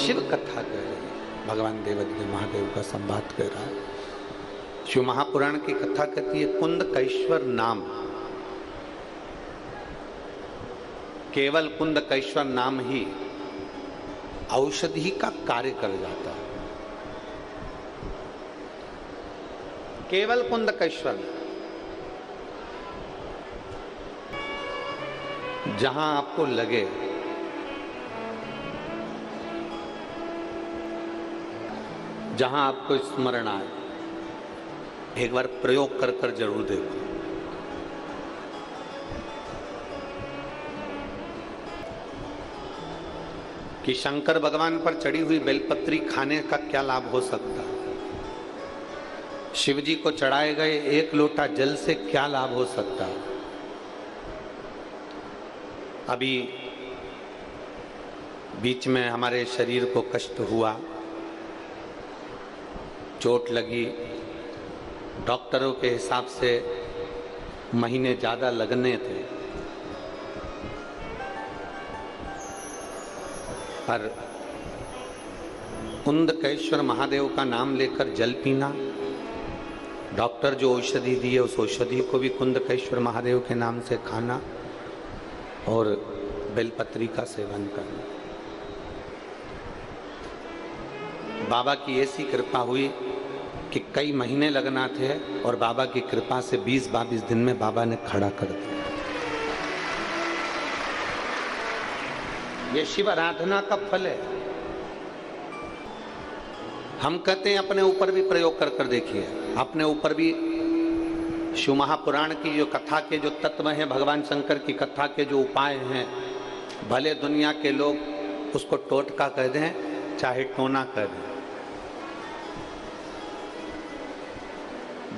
शिव कथा कह रही है। भगवान देवाधिदेव महादेव का संवाद कर रहा है। शिव महापुराण की कथा कहती है कुंदकेश्वर नाम, केवल कुंदकेश्वर नाम ही औषधि का कार्य कर जाता है। केवल कुंदकेश्वर, जहां आपको लगे जहां आपको स्मरण आए, एक बार प्रयोग कर कर जरूर देखो। कि शंकर भगवान पर चढ़ी हुई बेलपत्री खाने का क्या लाभ हो सकता है, शिव जी को चढ़ाए गए एक लोटा जल से क्या लाभ हो सकता है। अभी बीच में हमारे शरीर को कष्ट हुआ, चोट लगी, डॉक्टरों के हिसाब से महीने ज्यादा लगने थे, पर कुंदकेश्वर महादेव का नाम लेकर जल पीना, डॉक्टर जो औषधि दी है उस औषधि को भी कुंदकेश्वर महादेव के नाम से खाना और बेलपत्री का सेवन करना। बाबा की ऐसी कृपा हुई कि कई महीने लगना थे और बाबा की कृपा से 20-22 दिन में बाबा ने खड़ा कर दिया। ये शिव आराधना का फल है। हम कहते हैं अपने ऊपर भी प्रयोग कर कर देखिए, अपने ऊपर भी शिव महापुराण की जो कथा के जो तत्व हैं, भगवान शंकर की कथा के जो उपाय हैं, भले दुनिया के लोग उसको टोटका कह दें चाहे टोना कह दें,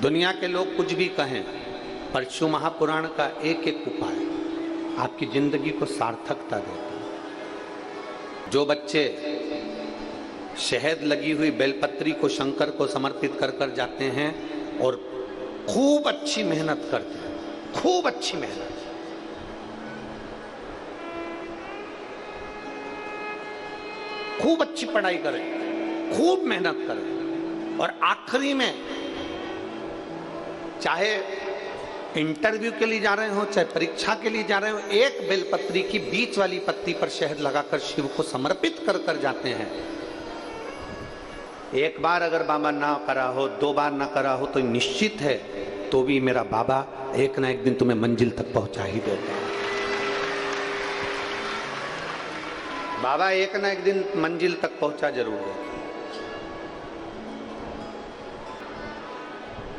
दुनिया के लोग कुछ भी कहें, पर शिव महापुराण का एक एक उपाय आपकी जिंदगी को सार्थकता देता है। जो बच्चे शहद लगी हुई बेलपत्री को शंकर को समर्पित कर कर जाते हैं और खूब अच्छी मेहनत करते हैं, खूब अच्छी मेहनत, खूब अच्छी पढ़ाई करें, खूब मेहनत करें और आखिरी में चाहे इंटरव्यू के लिए जा रहे हो चाहे परीक्षा के लिए जा रहे हो, एक बेलपत्री की बीच वाली पत्ती पर शहद लगाकर शिव को समर्पित कर कर जाते हैं। एक बार अगर बाबा ना करा हो, 2 बार ना करा हो, तो निश्चित है तो भी मेरा बाबा एक ना एक दिन तुम्हें मंजिल तक पहुंचा ही देगा। बाबा एक ना एक दिन मंजिल तक पहुंचा जरूर देगा।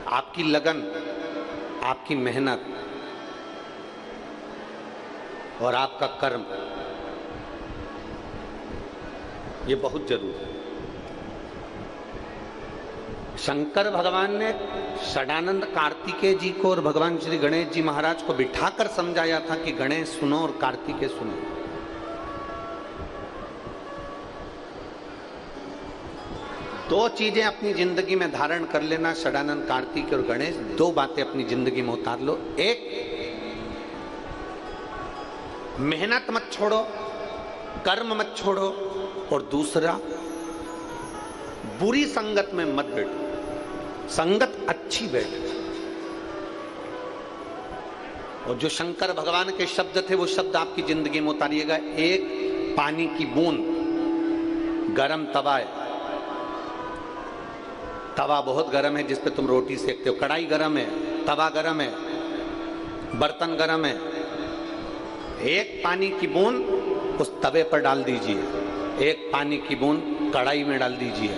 आपकी लगन, आपकी मेहनत और आपका कर्म, ये बहुत जरूरी है। शंकर भगवान ने षडानंद कार्तिकेय जी को और भगवान श्री गणेश जी महाराज को बिठाकर समझाया था कि गणेश सुनो और कार्तिकेय सुनो। दो चीजें अपनी जिंदगी में धारण कर लेना, षडानंद कार्तिकेय और गणेश, 2 बातें अपनी जिंदगी में उतार लो। एक, मेहनत मत छोड़ो, कर्म मत छोड़ो, और दूसरा, बुरी संगत में मत बैठो, संगत अच्छी बैठो। और जो शंकर भगवान के शब्द थे वो शब्द आपकी जिंदगी में उतारिएगा। एक, पानी की बूंद, गरम तवा है, तवा बहुत गरम है जिस पे तुम रोटी सेकते हो, कढ़ाई गरम है, तवा गरम है, बर्तन गरम है, एक पानी की बूंद उस तवे पर डाल दीजिए, एक पानी की बूंद कढ़ाई में डाल दीजिए।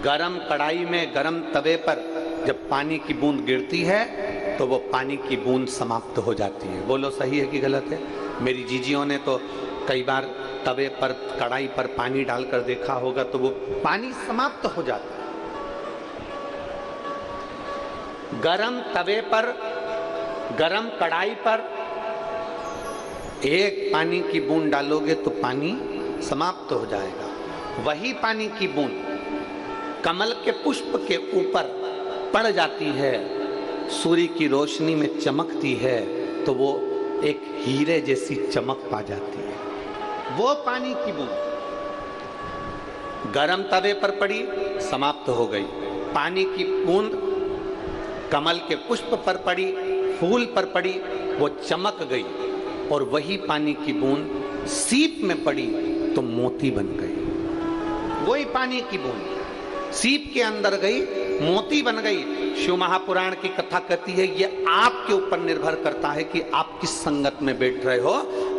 गरम कढ़ाई में, गरम तवे पर जब पानी की बूंद गिरती है तो वो पानी की बूंद समाप्त हो जाती है। बोलो सही है कि गलत है? मेरी जीजियों ने तो कई बार तवे पर, कढ़ाई पर पानी डालकर देखा होगा तो वो पानी समाप्त हो जाता है। गरम तवे पर, गरम कढ़ाई पर एक पानी की बूंद डालोगे तो पानी समाप्त हो जाएगा। वही पानी की बूंद कमल के पुष्प के ऊपर पड़ जाती है, सूर्य की रोशनी में चमकती है तो वो एक हीरे जैसी चमक पा जाती है। वो पानी की बूंद गरम तवे पर पड़ी, समाप्त हो गई। पानी की बूंद कमल के पुष्प पर पड़ी, फूल पर पड़ी, वो चमक गई। और वही पानी की बूंद सीप में पड़ी तो मोती बन गई। वही पानी की बूंद सीप के अंदर गई, मोती बन गई। शिव महापुराण की कथा कहती है ये आपके ऊपर निर्भर करता है कि आप किस संगत में बैठ रहे हो।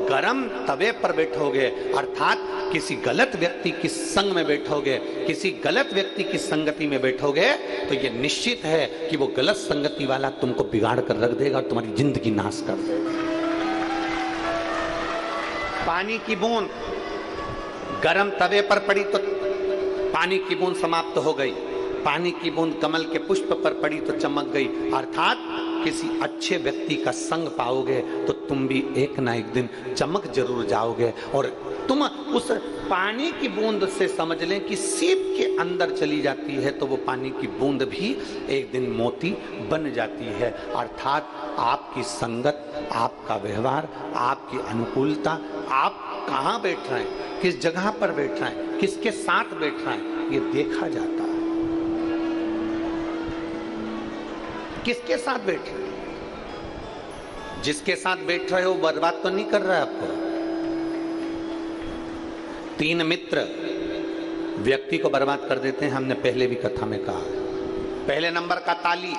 गरम तवे पर बैठोगे अर्थात किसी गलत व्यक्ति की संग में बैठोगे, किसी गलत व्यक्ति की संगति में बैठोगे तो ये निश्चित है कि वो गलत संगति वाला तुमको बिगाड़ कर रख देगा और तुम्हारी जिंदगी नाश कर देगा। पानी की बूंद गरम तवे पर पड़ी तो पानी की बूंद समाप्त हो गई। पानी की बूंद कमल के पुष्प पर पड़ी तो चमक गई। अर्थात किसी अच्छे व्यक्ति का संग पाओगे तो तुम भी एक ना एक दिन चमक जरूर जाओगे। और तुम उस पानी की बूंद से समझ लें कि सीप के अंदर चली जाती है तो वो पानी की बूंद भी एक दिन मोती बन जाती है। अर्थात आपकी संगत, आपका व्यवहार, आपकी अनुकूलता, आप कहाँ बैठ रहे हैं, किस जगह पर बैठ रहे हैं, किसके साथ बैठ रहे हैं, ये देखा जाता है। किसके साथ बैठ रहे हो? जिसके साथ बैठ रहे हो बर्बाद तो नहीं कर रहा है आपको। 3 मित्र व्यक्ति को बर्बाद कर देते हैं, हमने पहले भी कथा में कहा। पहले नंबर का ताली,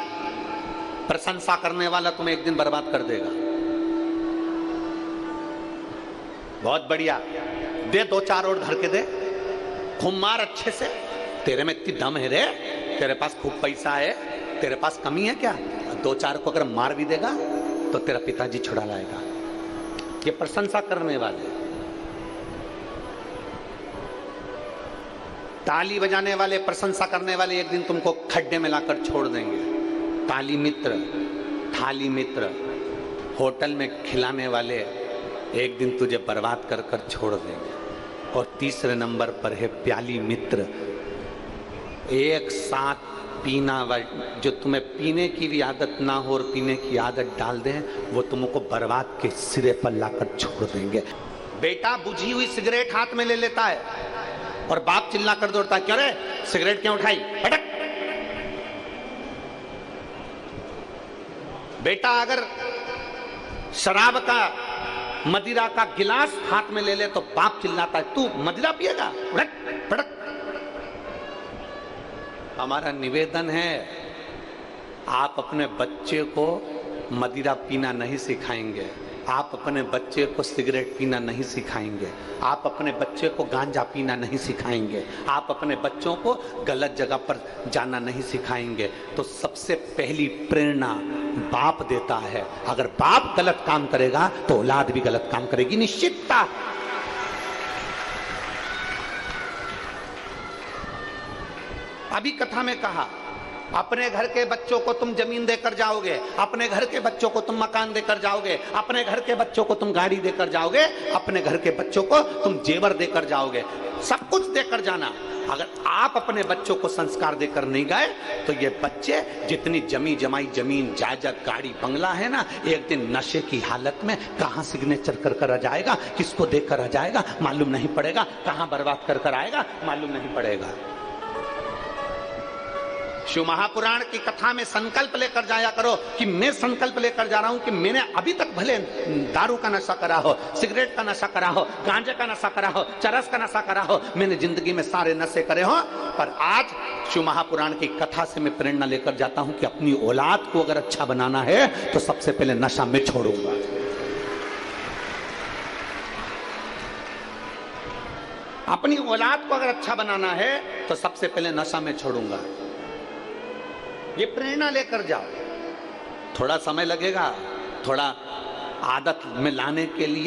प्रशंसा करने वाला तुम्हें एक दिन बर्बाद कर देगा। बहुत बढ़िया, दे 2-4 और धर के दे, खूब मार अच्छे से। तेरे में इतनी दम है रे, तेरे पास खूब पैसा है, तेरे पास कमी है क्या? 2-4 को अगर मार भी देगा तो तेरा पिताजी छुड़ा लाएगा। ये प्रशंसा करने वाले, ताली बजाने वाले, प्रशंसा करने वाले एक दिन तुमको खड्डे में लाकर छोड़ देंगे। ताली मित्र, थाली मित्र, होटल में खिलाने वाले एक दिन तुझे बर्बाद कर कर छोड़ देंगे। और तीसरे नंबर पर है प्याली मित्र, एक साथ पीना, जो तुम्हें पीने की भी आदत ना हो और पीने की आदत डाल दें, वो तुमको बर्बाद के सिरे पर लाकर छोड़ देंगे। बेटा बुझी हुई सिगरेट हाथ में ले लेता है और बाप चिल्ला कर दौड़ता है, क्यों रे सिगरेट क्यों उठाई, पटक। बेटा अगर शराब का, मदिरा का गिलास हाथ में ले ले तो बाप चिल्लाता है, तू मदिरा पिएगा, पटक पटक। हमारा निवेदन है, आप अपने बच्चे को मदिरा पीना नहीं सिखाएंगे, आप अपने बच्चे को सिगरेट पीना नहीं सिखाएंगे, आप अपने बच्चे को गांजा पीना नहीं सिखाएंगे, आप अपने बच्चों को गलत जगह पर जाना नहीं सिखाएंगे। तो सबसे पहली प्रेरणा बाप देता है। अगर बाप गलत काम करेगा तो औलाद भी गलत काम करेगी, निश्चितता। अभी कथा में कहा, अपने घर के बच्चों को तुम जमीन देकर जाओगे, अपने घर के बच्चों को तुम मकान देकर जाओगे, अपने घर के बच्चों को तुम गाड़ी देकर जाओगे, अपने घर के बच्चों को तुम जेवर देकर जाओगे, सब कुछ देकर जाना। अगर आप अपने बच्चों को संस्कार देकर नहीं गए तो ये बच्चे जितनी जमी जमाई जमीन जायदाद गाड़ी बंगला है ना, एक दिन नशे की हालत में कहां सिग्नेचर कर कर आ जाएगा, किसको देकर आ जाएगा मालूम नहीं पड़ेगा, कहां बर्बाद कर कर आएगा मालूम नहीं पड़ेगा। शिव महापुराण की कथा में संकल्प लेकर जाया करो कि मैं संकल्प लेकर जा रहा हूं कि मैंने अभी तक भले दारू का नशा करा हो, सिगरेट का नशा करा हो, गांजे का नशा करा हो, चरस का नशा करा हो, मैंने जिंदगी में सारे नशे करे हो, पर आज शिव महापुराण की कथा से मैं प्रेरणा लेकर जाता हूं कि अपनी औलाद को अगर अच्छा बनाना है तो सबसे पहले नशा मैं छोड़ूंगा। अपनी औलाद को अगर अच्छा बनाना है तो सबसे पहले नशा मैं छोड़ूंगा। ये प्रेरणा लेकर जाओ। थोड़ा समय लगेगा, थोड़ा आदत में लाने के लिए